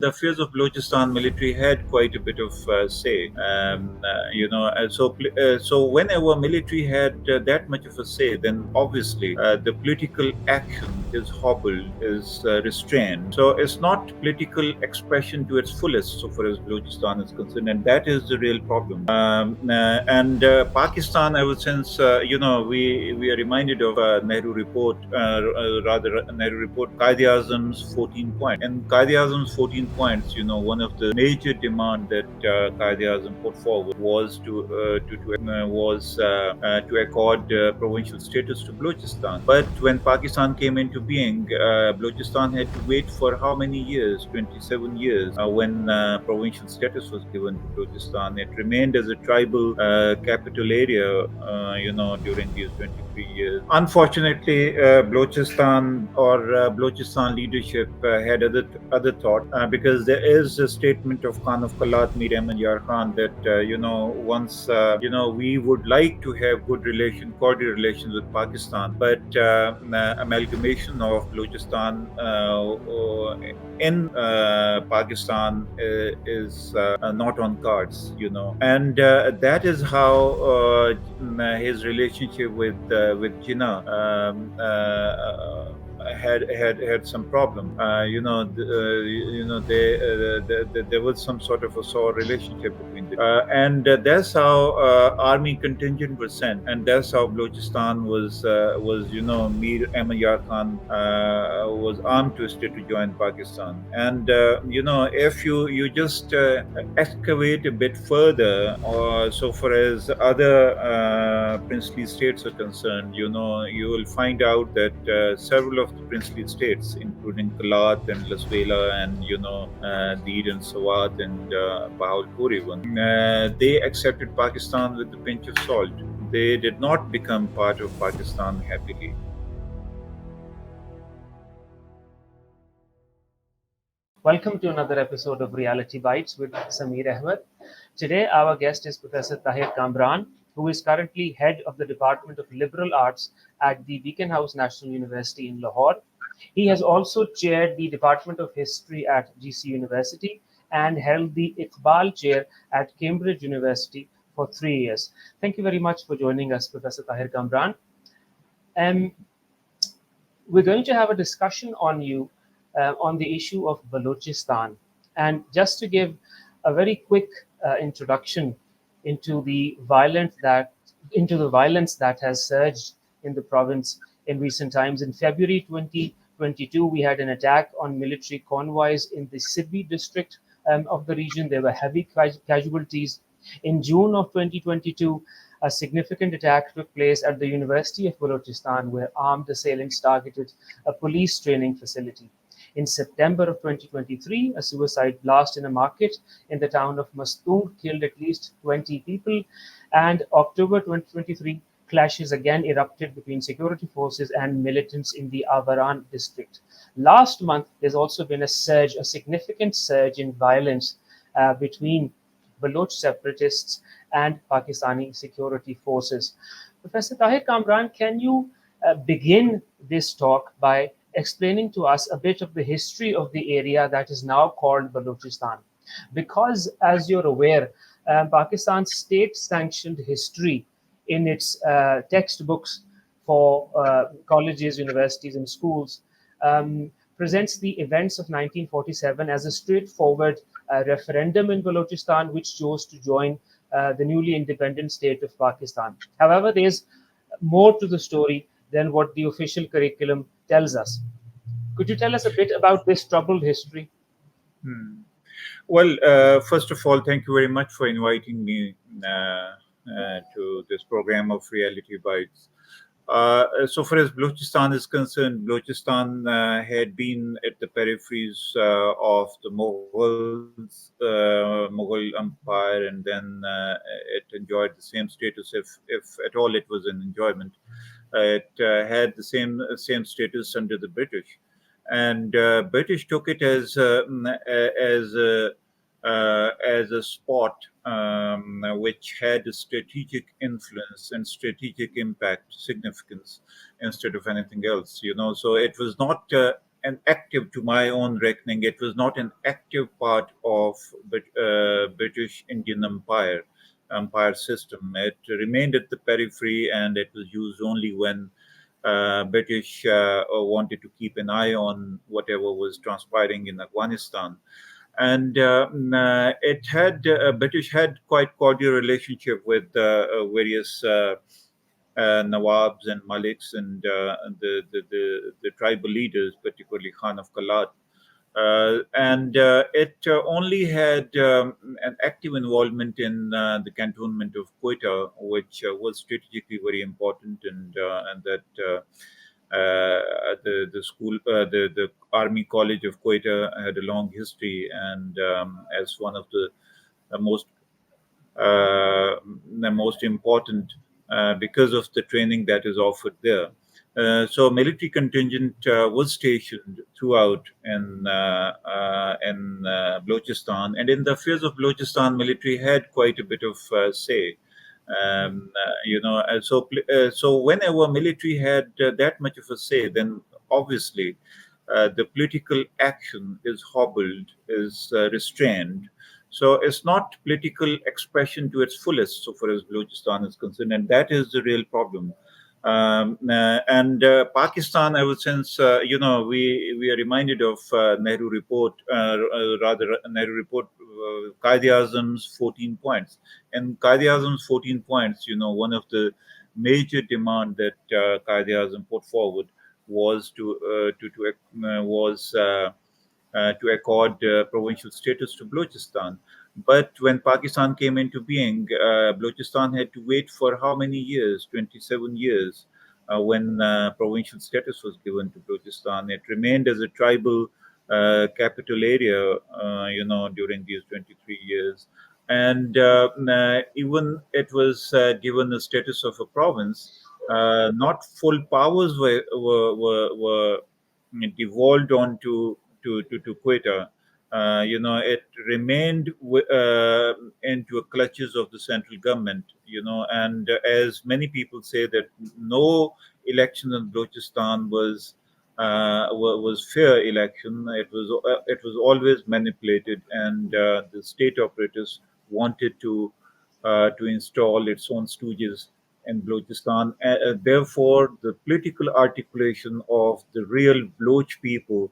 the affairs of Balochistan military had quite a bit of say. So whenever military had that much of a say, then obviously the political action is hobbled, is restrained. So it's not political expression to its fullest, so far as Balochistan is concerned, and that is the real problem. And Pakistan, ever since we are reminded of Nehru report, rather Nehru report, Qaid-e-Azam's 14 points. And Qaid-e-Azam's 14 points, one of the major demand that Qaid-e-Azam put forward was to accord provincial status to Balochistan. But when Pakistan came into being, Balochistan had to wait for how many years? 27 years, when provincial status was given to Balochistan. It remained as a tribal capital area, during these 23 years. Unfortunately, Balochistan leadership had other thought, because there is a statement of Khan of Kalat, Mir Ahmad Yar Khan, that once we would like to have cordial relations with Pakistan, but amalgamation of Balochistan in Pakistan is not on cards, and that is how his relationship with Jinnah had some problem. There was some sort of a sore relationship between them, and that's how army contingent was sent, and that's how Balochistan was Mir Ahmad Yar Khan was armed twisted to join Pakistan. And if you just excavate a bit further, or so far as other princely states are concerned, you will find out that several of the princely states, including Kalat and Laswela and Deed and Sawat and Bahawalpur even, they accepted Pakistan with a pinch of salt. They did not become part of Pakistan happily. Welcome to another episode of Reality Bites with Sameer Ahmed. Today, our guest is Professor Tahir Kamran, who is currently head of the Department of Liberal Arts at the Beacon House National University in Lahore. He has also chaired the Department of History at GC University and held the Iqbal Chair at Cambridge University for 3 years. Thank you very much for joining us, Professor Tahir Kamran. Um, we're going to have a discussion on the issue of Balochistan. And just to give a very quick introduction into the violence that has surged in the province in recent times. In February 2022, we had an attack on military convoys in the Sibbi district of the region. There were heavy casualties. In June of 2022, a significant attack took place at the University of Balochistan, where armed assailants targeted a police training facility. In September of 2023, a suicide blast in a market in the town of Mastoor killed at least 20 people. And October 2023, clashes again erupted between security forces and militants in the Avaran district. Last month, there's also been a significant surge in violence between Baloch separatists and Pakistani security forces. Professor Tahir Kamran, can you begin this talk by explaining to us a bit of the history of the area that is now called Balochistan? Because, as you're aware, Pakistan's state-sanctioned history in its textbooks for colleges, universities, and schools presents the events of 1947 as a straightforward referendum in Balochistan, which chose to join the newly independent state of Pakistan. However, there's more to the story than what the official curriculum tells us. Could you tell us a bit about this troubled history? Hmm. Well, first of all, thank you very much for inviting me to this program of Reality Bites. So far as Balochistan is concerned, Balochistan had been at the peripheries of the Mughal Empire, and then it enjoyed the same status, if at all it was an enjoyment. It had the same status under the British, and British took it as as a spot which had a strategic influence and strategic impact, significance, instead of anything else. So it was not an active, to my own reckoning, it was not an active part of British Indian empire system. It remained at the periphery, and it was used only when British wanted to keep an eye on whatever was transpiring in Afghanistan. And it had British had quite cordial relationship with various Nawabs and Maliks and the tribal leaders, particularly Khan of Kalat. And it only had an active involvement in the cantonment of Quetta, which was strategically very important, and that the school, the Army College of Quetta had a long history, and as one of uh, most the most important because of the training that is offered there. So military contingent was stationed throughout in Balochistan, and in the affairs of Balochistan, military had quite a bit of say. So whenever military had that much of a say, then obviously the political action is hobbled, is restrained. So it's not political expression to its fullest, so far as Balochistan is concerned, and that is the real problem. And Pakistan, ever since we are reminded of Nehru report, rather Nehru report, Qaid Azam's 14 points, and Qaid Azam's 14 points. One of the major demand that Qaid Azam put forward was to accord provincial status to Balochistan. But when Pakistan came into being, Balochistan had to wait for how many years? 27 years, when provincial status was given to Balochistan. It remained as a tribal capital area, during these 23 years. And even it was given the status of a province, not full powers were devolved onto to Quetta. It remained into a clutches of the central government. And as many people say that no election in Balochistan was fair election. It was always manipulated, and the state operators wanted to install its own stooges in Balochistan. Therefore, the political articulation of the real Baloch people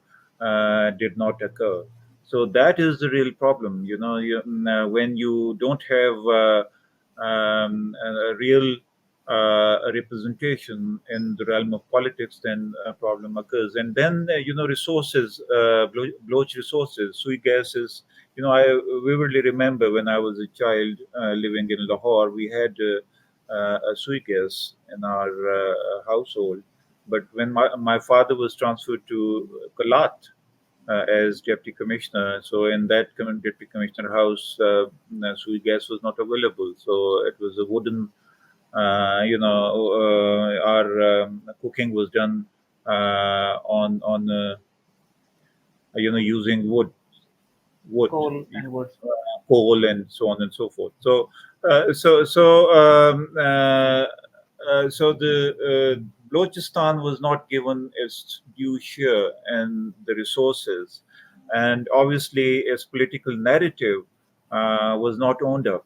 did not occur. So that is the real problem. When you don't have a real representation in the realm of politics, then a problem occurs. And then, resources, Baloch resources, sui gases. I vividly remember when I was a child living in Lahore, we had a sui gas in our household. But when my father was transferred to Kalat, as deputy commissioner. So in that deputy commissioner house, sui gas was not available. So it was a wooden. Our cooking was done on using wood, Coal and wood. coal, and so on and so forth. So the Balochistan was not given its due share and the resources, and obviously its political narrative was not owned up.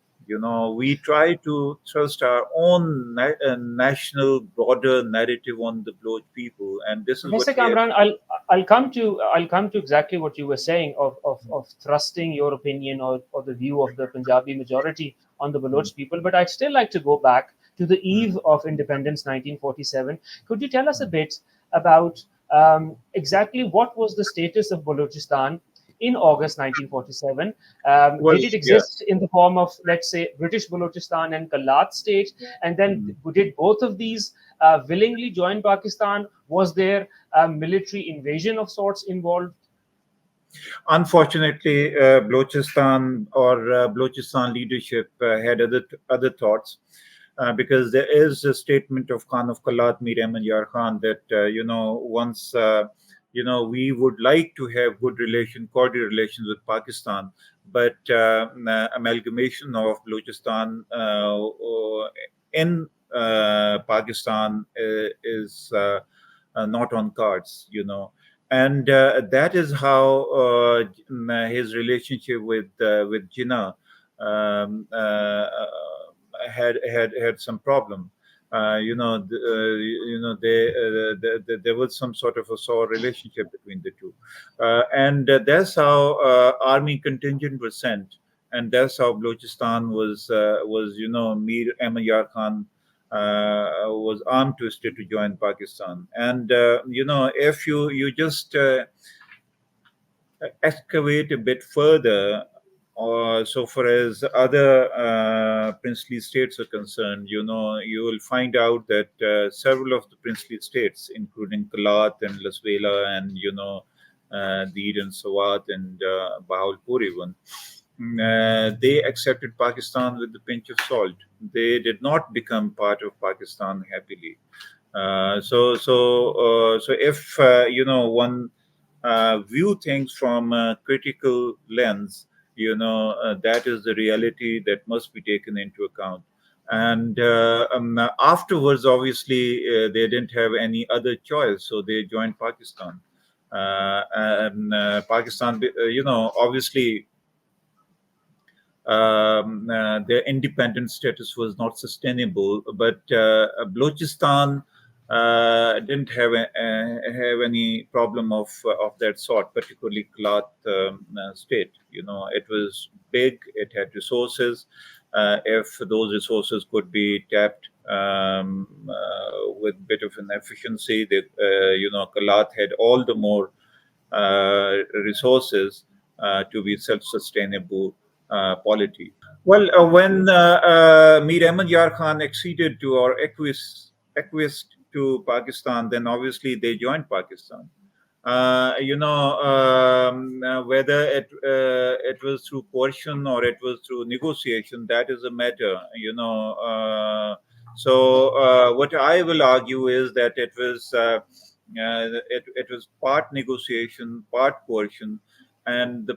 We try to thrust our own national broader narrative on the Baloch people, and this is what Professor we have. Kamran, I'll come to exactly what you were saying of thrusting your opinion or the view of the Punjabi majority on the Mm, Baloch people, but I'd still like to go back to the mm, eve of independence, 1947. Could you tell us a mm. bit about exactly what was the status of Balochistan in August 1947? Well, Did it yeah. exist in the form of, let's say, British Balochistan and Kalat state? And then Mm. did both of these willingly join Pakistan? Was there a military invasion of sorts involved? Unfortunately, Balochistan leadership had other thoughts, because there is a statement of Khan of Kalat, Mir Ahmad Yar Khan, that once we would like to have cordial relations with Pakistan, but amalgamation of Balochistan in Pakistan is not on cards. and that is how his relationship with Jinnah had some problem. There was some sort of a sour relationship between the two, and that's how army contingent was sent, and that's how Balochistan was Mir Ahmad Yar Khan was arm twisted to join Pakistan. And if you just excavate a bit further, so far as other princely states are concerned, you will find out that several of the princely states, including Kalat and Laswela and Deed and Sawat and Bahawalpur even, they accepted Pakistan with a pinch of salt. They did not become part of Pakistan happily. So if one view things from a critical lens, that is the reality that must be taken into account. And afterwards, obviously, they didn't have any other choice, so they joined Pakistan. And Pakistan, obviously their independent status was not sustainable. But Balochistan didn't have any problem of that sort, particularly Kalat state. It was big, it had resources. If those resources could be tapped with a bit of an efficiency, Kalat had all the more resources to be self-sustainable polity. Well, when Mir Ahmad Yar Khan acceded to or acquiesced to Pakistan, then obviously they joined Pakistan. Whether it was through coercion or it was through negotiation, that is a matter. What I will argue is that it was part negotiation, part coercion, and the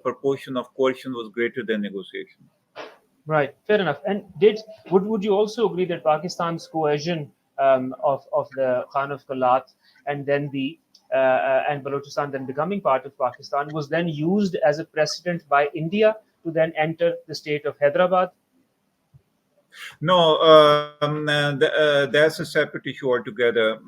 proportion of coercion was greater than negotiation. Right, fair enough. And would you also agree that Pakistan's coercion of the Khan of Kalat and then the and Balochistan then becoming part of Pakistan was then used as a precedent by India to then enter the state of Hyderabad? No, that's a separate issue altogether,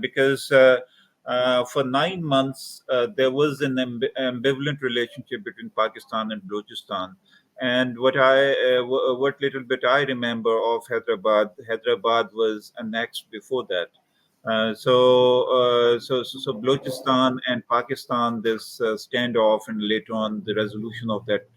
because for 9 months there was an ambivalent relationship between Pakistan and Balochistan. And what little bit I remember of Hyderabad was annexed before that. So Balochistan and Pakistan, this standoff, and later on the resolution of that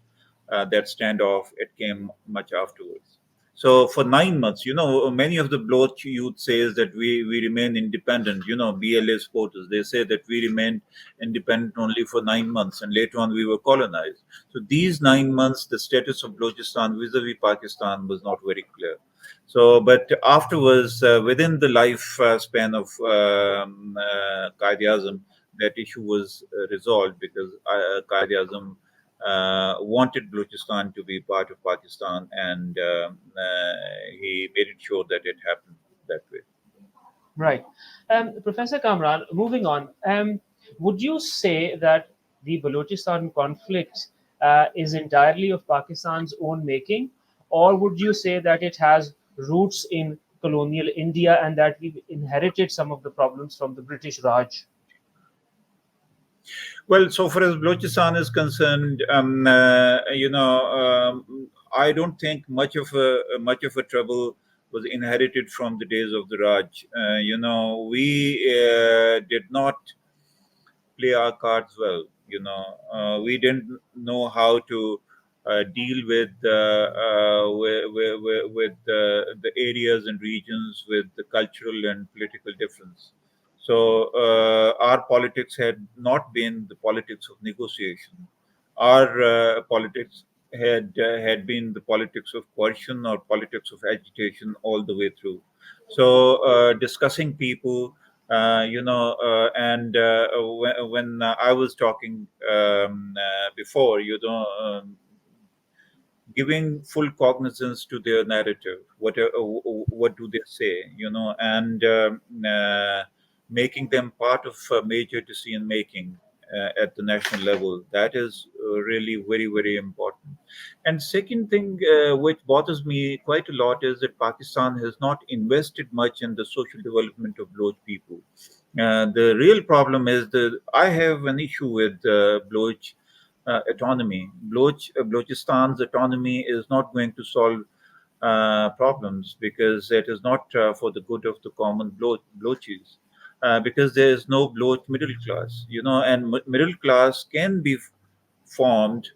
standoff, it came much afterwards. So for 9 months, many of the Baloch youth says that we remain independent. BLA supporters, they say that we remained independent only for 9 months, and later on we were colonized. So these 9 months, the status of Balochistan vis-a-vis Pakistan was not very clear. So, but afterwards, within the life span of Qaid-e-Azam, that issue was resolved because Qaid-e-Azam wanted Balochistan to be part of Pakistan, and he made it sure that it happened that way. Right. Professor Kamran, moving on, would you say that the Balochistan conflict is entirely of Pakistan's own making, or would you say that it has roots in colonial India and that we've inherited some of the problems from the British Raj? Well, so far as Balochistan is concerned, I don't think much of a trouble was inherited from the days of the Raj. We did not play our cards well. We didn't know how to deal with the areas and regions with the cultural and political difference. So our politics had not been the politics of negotiation. Our politics had been the politics of coercion or politics of agitation all the way through. So discussing people, and when I was talking before, giving full cognizance to their narrative. What do they say? And making them part of major decision making at the national level. That is really very, very important. And second thing which bothers me quite a lot is that Pakistan has not invested much in the social development of Baloch people. The real problem is that I have an issue with Baloch autonomy. Balochistan's autonomy is not going to solve problems because it is not for the good of the common Balochis. Because there is no Baloch middle class, and middle class can be formed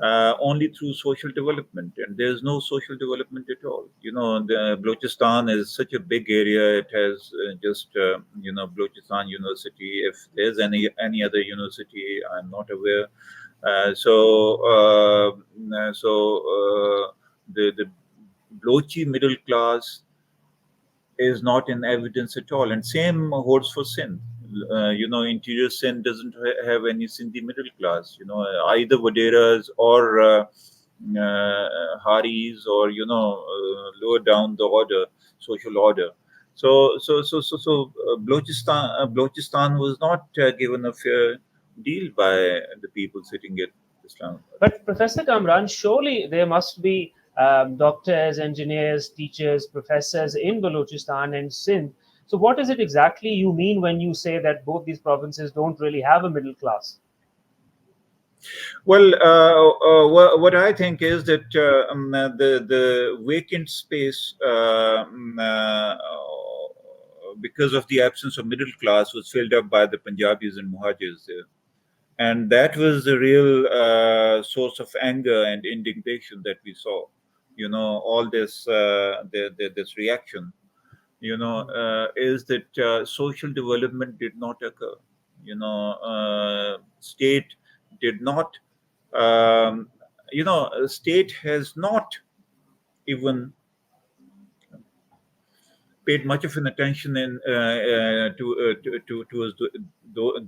only through social development, and there's no social development at all. The Balochistan is such a big area; it has just Balochistan University. If there's any other university, I'm not aware. The Balochi middle class is not in evidence at all. And same holds for Sindh. Interior Sindh doesn't have any Sindhi middle class. Either Vaderas or Haris or lower down the order, social order. Balochistan was not given a fair deal by the people sitting at Islamabad. But Professor Kamran, surely there must be doctors, engineers, teachers, professors in Balochistan and Sindh. So, what is it exactly you mean when you say that both these provinces don't really have a middle class? Well, what I think is that the vacant space, because of the absence of middle class, was filled up by the Punjabis and Muhajirs there, and that was the real source of anger and indignation that we saw. All this this reaction, is that social development did not occur. State did not state has not even paid much of an attention in towards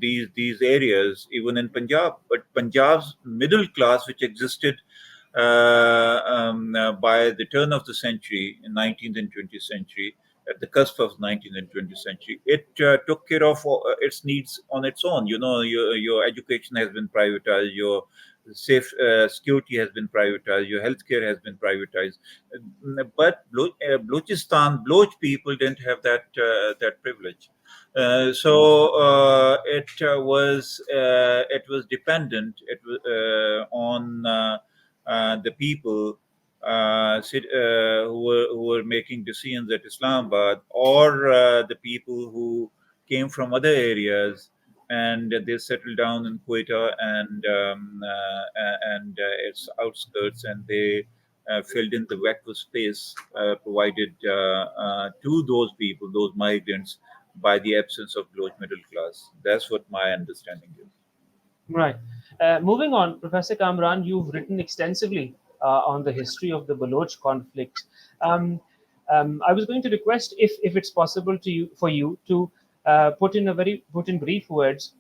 these areas, even in Punjab. But Punjab's middle class, which existed by the turn of the century, in 19th and 20th century, at the cusp of 19th and 20th century, it took care of its needs on its own. Your education has been privatized, your safe security has been privatized, your healthcare has been privatized. But Balochistan, Baloch people didn't have that privilege. It was dependent on the people who were making decisions at Islamabad, or the people who came from other areas, and they settled down in Quetta and its outskirts, and they filled in the vacant space provided to those people, those migrants, by the absence of Baloch middle class. That's what my understanding is. Right. Moving on, Professor Kamran, you've written extensively on the history of the Baloch conflict. I was going to request, if it's possible to you for you to put in brief words,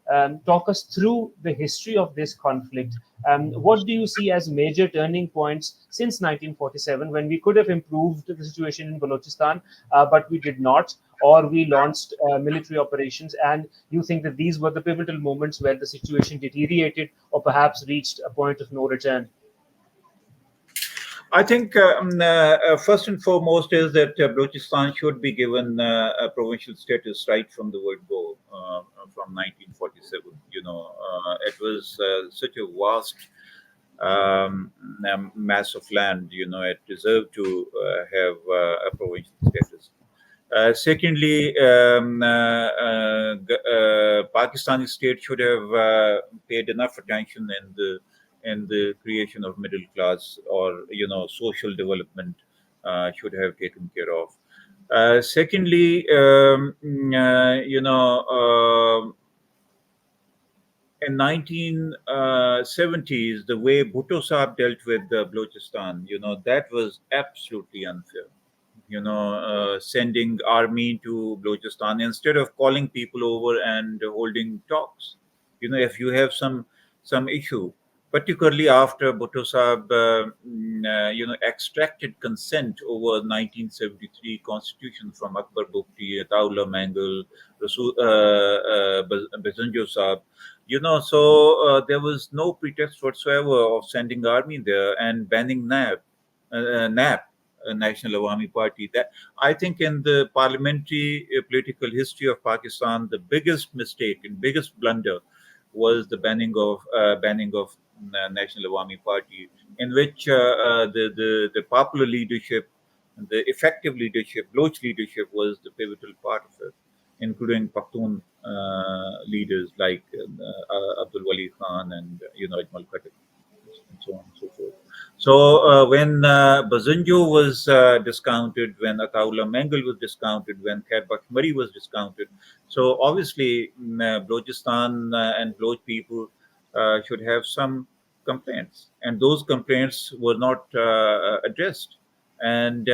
talk us through the history of this conflict. What do you see as major turning points since 1947, when we could have improved the situation in Balochistan, but we did not, or we launched military operations, and you think that these were the pivotal moments where the situation deteriorated or perhaps reached a point of no return? I think first and foremost is that Balochistan should be given a provincial status right from the word go, from 1947. It was such a vast mass of land. It deserved to have a provincial status. Secondly, Pakistani state should have paid enough attention in the creation of middle class, or social development should have taken care of. Secondly, in 1970s, the way Bhutto Saab dealt with Balochistan, that was absolutely unfair. Sending army to Balochistan instead of calling people over and holding talks. If you have some issue, particularly after Bhutto Saab extracted consent over 1973 constitution from Akbar Bukti, Ataullah Mangal, Bazanjo Saab. So there was no pretext whatsoever of sending army there and banning NAP, National Awami Party. That, I think, in the parliamentary political history of Pakistan, the biggest mistake and biggest blunder was the banning of National Awami Party, in which the popular leadership, the effective leadership, Baloch leadership, was the pivotal part of it, including Pakhtun leaders like Abdul Wali Khan and Ajmal Khatib and so on and so forth. So when Bazanjo was discounted, when Ataullah Mangal was discounted, when Khair Bakhmari was discounted, so obviously Balochistan and Baloch people should have some complaints, and those complaints were not addressed. And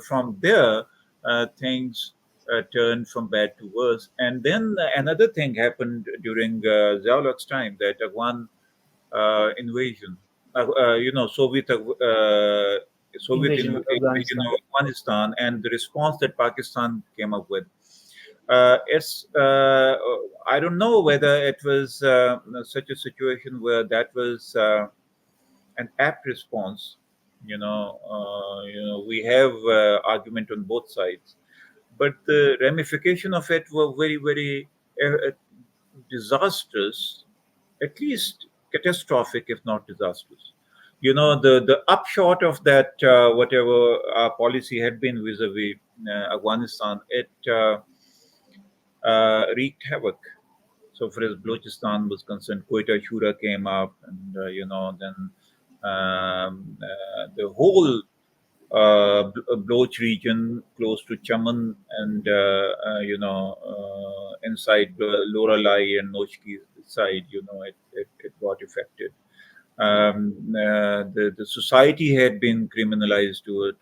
from there, things turned from bad to worse. And then another thing happened during Ziaul's time, that Afghan invasion, Soviet Invasion of invasion Afghanistan. of Afghanistan, and the response that Pakistan came up with. It's I don't know whether it was such a situation where that was an apt response. We have argument on both sides, but the ramification of it were very, very disastrous, at least catastrophic, if not disastrous. The upshot of that, whatever our policy had been vis-a-vis Afghanistan, it wreaked havoc. So, for as Balochistan was concerned, Quetta Shura came up, and then the whole Baloch region close to Chaman and inside Loralai and Noshki side, it got affected. The society had been criminalized to a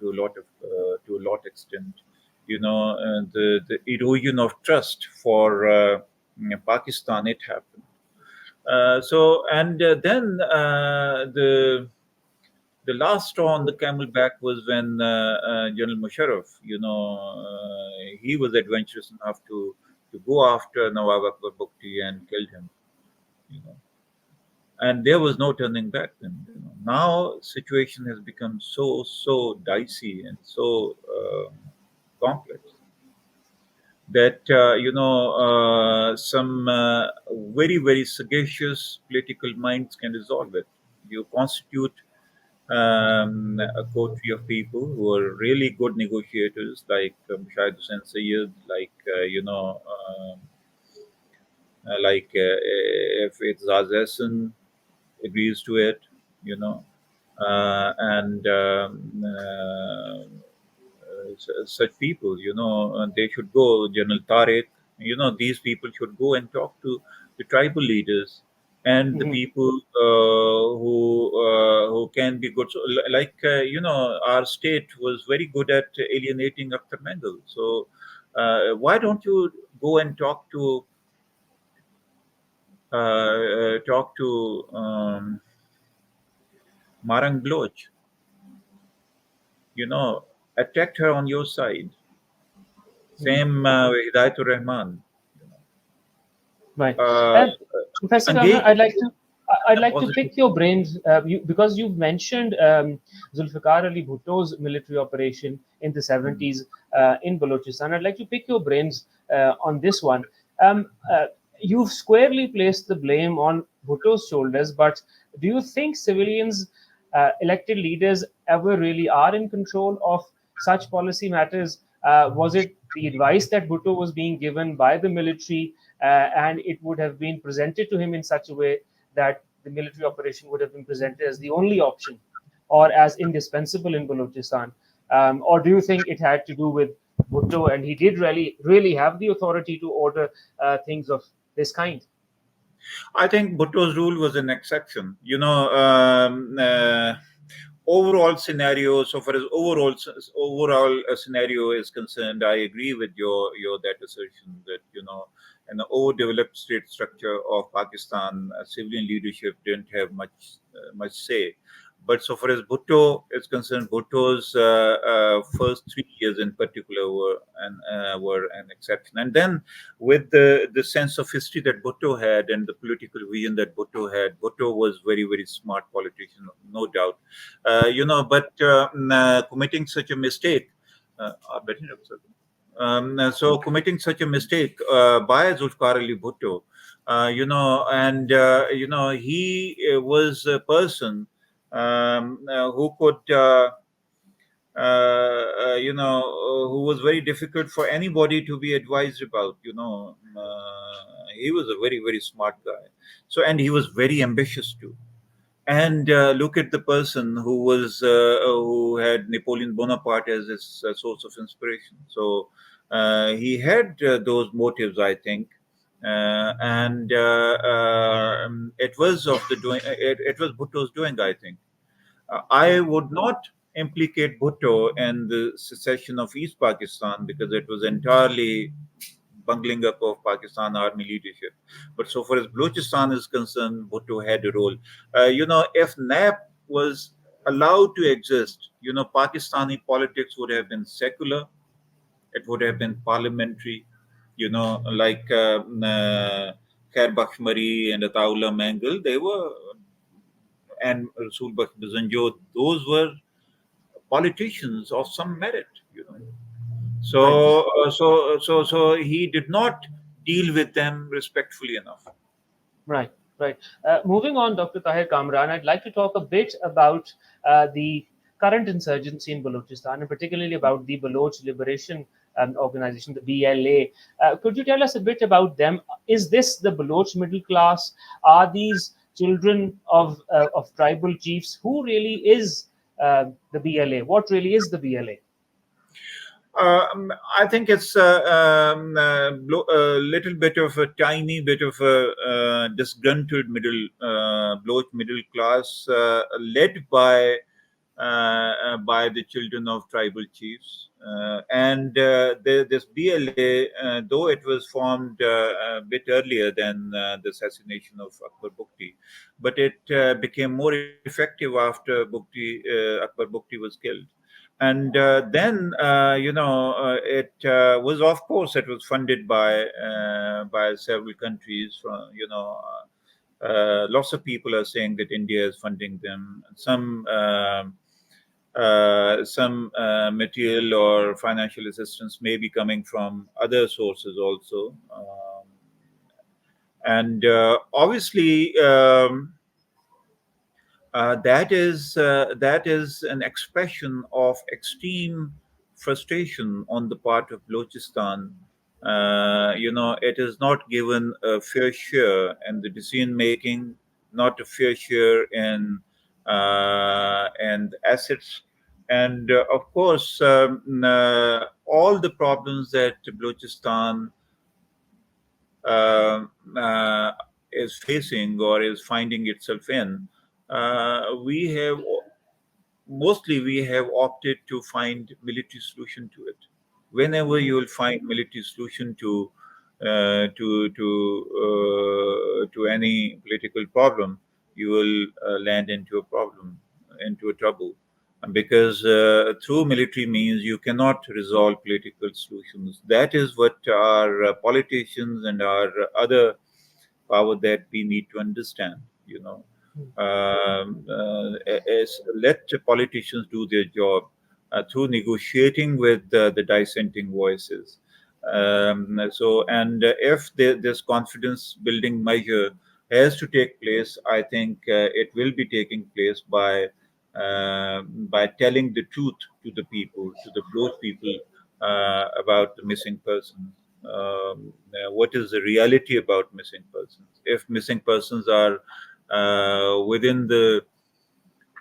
lot extent. The erosion of trust for Pakistan, it happened. So and then the last straw on the camel back was when General Musharraf, he was adventurous enough to go after Nawab Akbar Bukti and killed him. You know, and there was no turning back. Then now situation has become so dicey and so complex that some very sagacious political minds can resolve it. You constitute a coterie of people who are really good negotiators, like Shahid Hussain Sayyid, like if it's Azesan agrees to it, you know, and such people, they should go. General Tariq, these people should go and talk to the tribal leaders and the Mhm. people who can be good. So, like our state was very good at alienating Akhtar Mengal. So why don't you go and talk to Marang Bloch? You know, attack her on your side. Mhm. Same with Hidayatul Rahman. Right. Uh, And Professor Kamran, engage I'd in a like to positive. pick your brains because you've mentioned Zulfikar Ali Bhutto's military operation in the Mm. 70s in Balochistan. I'd like to pick your brains on this one. Um, uh, you've squarely placed the blame on Bhutto's shoulders, but do you think civilians, elected leaders, ever really are in control of such policy matters? Was it the advice that Bhutto was being given by the military, and it would have been presented to him in such a way that the military operation would have been presented as the only option or as indispensable in Balochistan? Or do you think it had to do with Bhutto and he did really have the authority to order things of this kind? I think Bhutto's rule was an exception. Overall scenario. So far as overall scenario is concerned, I agree with your that assertion that in the overdeveloped state structure of Pakistan, civilian leadership didn't have much say. But so far as Bhutto is concerned, Bhutto's first 3 years in particular were an exception. And then, with the sense of history that Bhutto had and the political vision that Bhutto had, Bhutto was very smart politician, no doubt. But committing such a mistake, so committing such a mistake by Zulfikar Ali Bhutto, he was a person who could, who was very difficult for anybody to be advised about. He was a very smart guy. So, and he was very ambitious too. And look at the person who had Napoleon Bonaparte as his source of inspiration. So he had those motives, I think, and it was of the doing. It was Bhutto's doing, I think. I would not implicate Bhutto in the secession of East Pakistan because it was entirely bungling up of Pakistan army leadership. But so far as Balochistan is concerned, Bhutto had a role. If NAP was allowed to exist, Pakistani politics would have been secular. It would have been parliamentary. Like Khair Bakhshmari and Ataullah Mangal, they were, and Rasul Baksh Bizanjo, those were politicians of some merit. Right. So he did not deal with them respectfully enough. Right, right. Moving on, Dr. Tahir Kamran, I'd like to talk a bit about the current insurgency in Balochistan, and particularly about the Baloch Liberation Organization, the BLA. Could you tell us a bit about them? Is this the Baloch middle class? Are these children of tribal chiefs? Who really is the BLA? What really is the BLA? I think it's a little bit of a tiny bit of a disgruntled bloke middle class, led by the children of tribal chiefs. This BLA, though it was formed a bit earlier than the assassination of Akbar Bukti, but it became more effective after Akbar Bukti was killed. And then, it was, of course, it was funded by several countries. Lots of people are saying that India is funding them. Some material or financial assistance may be coming from other sources also. And obviously, that is an expression of extreme frustration on the part of Balochistan. It is not given a fair share in the decision making, not a fair share in and assets, and of course, all the problems that Balochistan uh, uh, is facing or is finding itself in, we have mostly we have opted to find military solution to it. Whenever you will find military solution to any political problem, you will land into a problem, into a trouble. And because through military means you cannot resolve political solutions. That is what our politicians and our other power that we need to understand. Is let politicians do their job through negotiating with the dissenting voices. If this confidence building measure has to take place, I think it will be taking place by telling the truth to the people, to the Baloch people, about the missing persons. What is the reality about missing persons? If missing persons are within the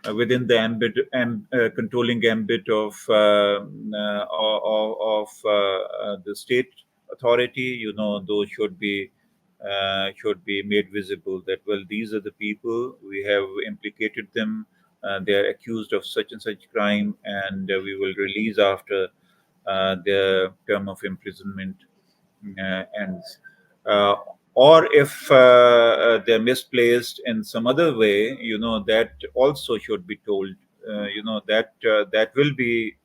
controlling ambit of the state authority, those should be made visible. That, well, these are the people we have implicated them. They are accused of such and such crime, and we will release after their term of imprisonment ends. or if they're misplaced in some other way, that also should be told. That will be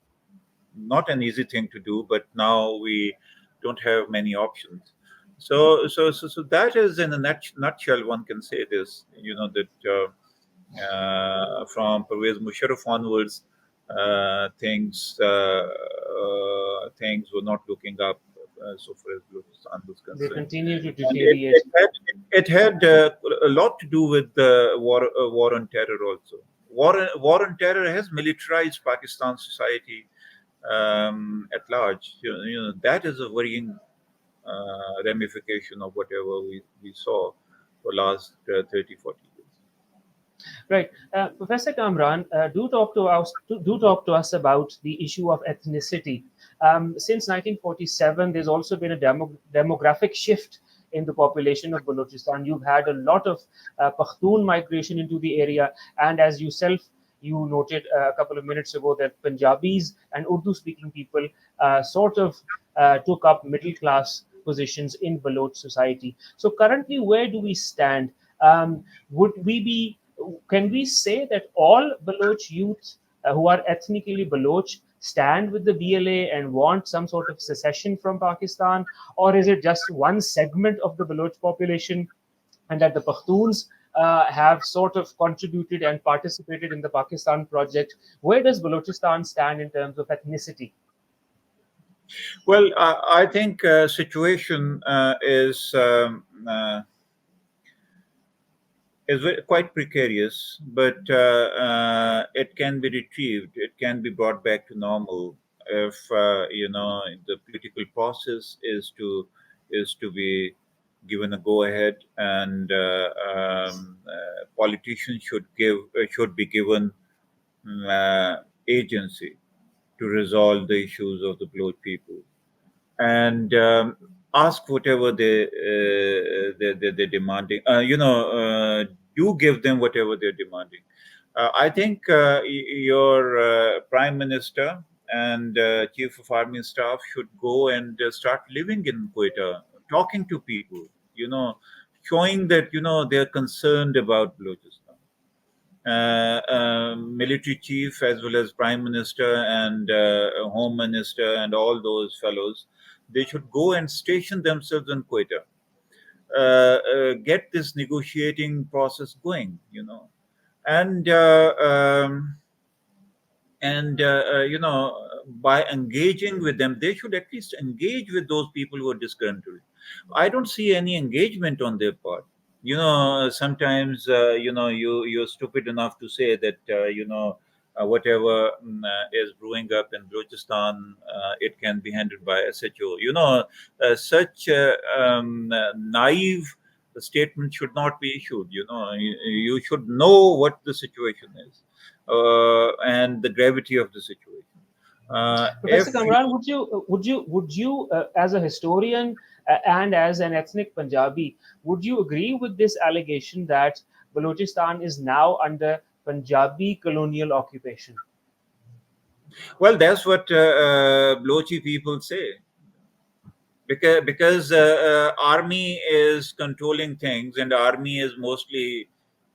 not an easy thing to do, but now we don't have many options. So that is in a nutshell. One can say this. That from Pervez Musharraf onwards, things were not looking up so far as Balochistan was They concerned, continue to and deteriorate. it had a lot to do with the war on terror also. War on terror has militarized Pakistan society at large. That is a worrying ramification of whatever we saw for last 30, 40 years. Right, Professor Kamran, do talk to us about the issue of ethnicity. Since 1947, there's also been a demographic shift in the population of Balochistan. You've had a lot of Pakhtun migration into the area, and as you noted a couple of minutes ago that Punjabis and Urdu-speaking people sort of took up middle-class positions in Baloch society. So currently, where do we stand? Would we be Can we say that all Baloch youth who are ethnically Baloch stand with the BLA and want some sort of secession from Pakistan, or is it just one segment of the Baloch population, and that the Pakhtuns have sort of contributed and participated in the Pakistan project? Where does Balochistan stand in terms of ethnicity? Well, I think situation is quite precarious, but it can be retrieved. It can be brought back to normal if the political process is to be given a go ahead, and politicians should be given agency to resolve the issues of the Baloch people, and ask whatever they're demanding. Do give them whatever they're demanding. I think your prime minister and chief of army staff should go and start living in Quetta, talking to people. Showing that they're concerned about Balochistan. Military chief as well as prime minister and home minister and all those fellows, they should go and station themselves in Quetta, get this negotiating process going, and by engaging with them, they should at least engage with those people who are disgruntled. I don't see any engagement on their part. Sometimes you're stupid enough to say that whatever is brewing up in Balochistan, it can be handled by SHO. Such naive statement should not be issued. You should know what the situation is, and the gravity of the situation. Professor If Kamran, would you, as a historian and as an ethnic Punjabi, would you agree with this allegation that Balochistan is now under Punjabi colonial occupation? Well, that's what Blochi people say, because army is controlling things, and army is mostly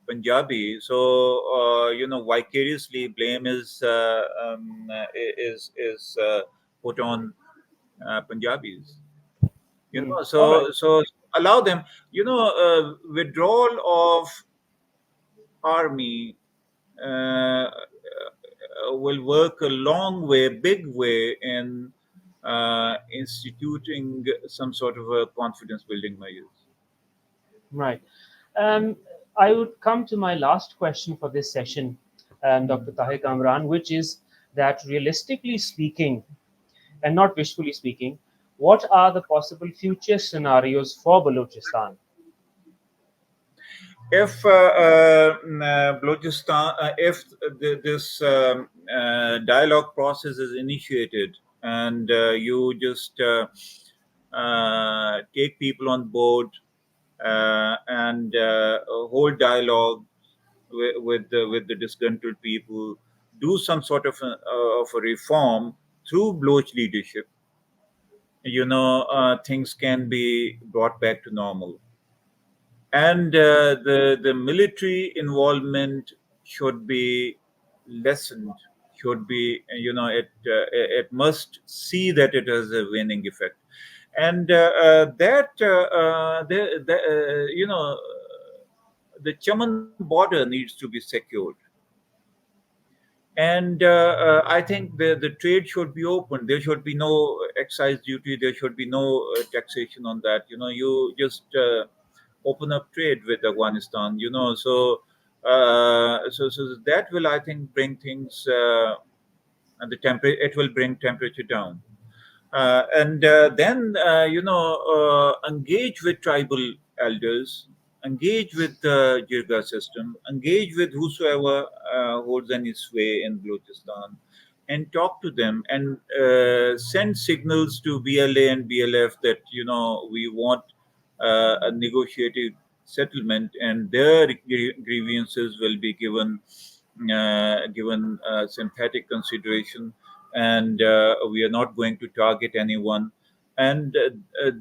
Punjabi. So vicariously blame is put on Punjabis. Hmm. All right. So allow them. Withdrawal of army will work a long way, big way in instituting some sort of a confidence building measures. Right. Um, I would come to my last question for this session, Dr. Tahir Kamran, which is that realistically speaking, and not wishfully speaking, what are the possible future scenarios for Balochistan? If Balochistan, if this dialogue process is initiated, and you just take people on board, and hold dialogue with the disgruntled people, do some sort of a reform through Bloch leadership, things can be brought back to normal. and the military involvement should be lessened. Should be, it must see that it has a waning effect, and that the Chaman border needs to be secured. And I think the trade should be open. There should be no excise duty. There should be no taxation on that. You just open up trade with Afghanistan. So that will, I think, bring things, and the temperature. It will bring temperature down, and then engage with tribal elders, engage with the jirga system, engage with whosoever holds any sway in Balochistan, and talk to them, and send signals to BLA and BLF that we want a negotiated settlement, and their grievances will be given synthetic consideration, and we are not going to target anyone. And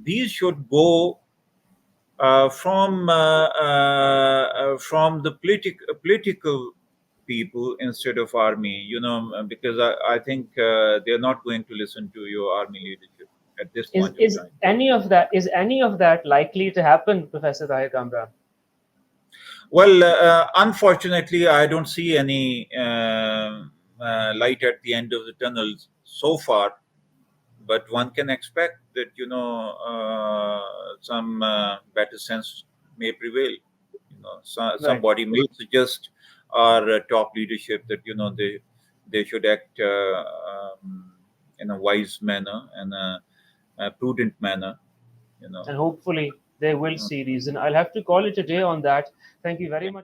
these should go from the political people instead of army, because I think they're not going to listen to your army leadership at this Is point of is time. any of that likely to happen, Professor Tahir Kamran? Well, unfortunately, I don't see any light at the end of the tunnel so far, but one can expect that some better sense may prevail. Right. Somebody may suggest our top leadership that they should act in a wise manner and a prudent manner. You know. And hopefully they will see reason. I'll have to call it a day on that. Thank you very Yeah. much.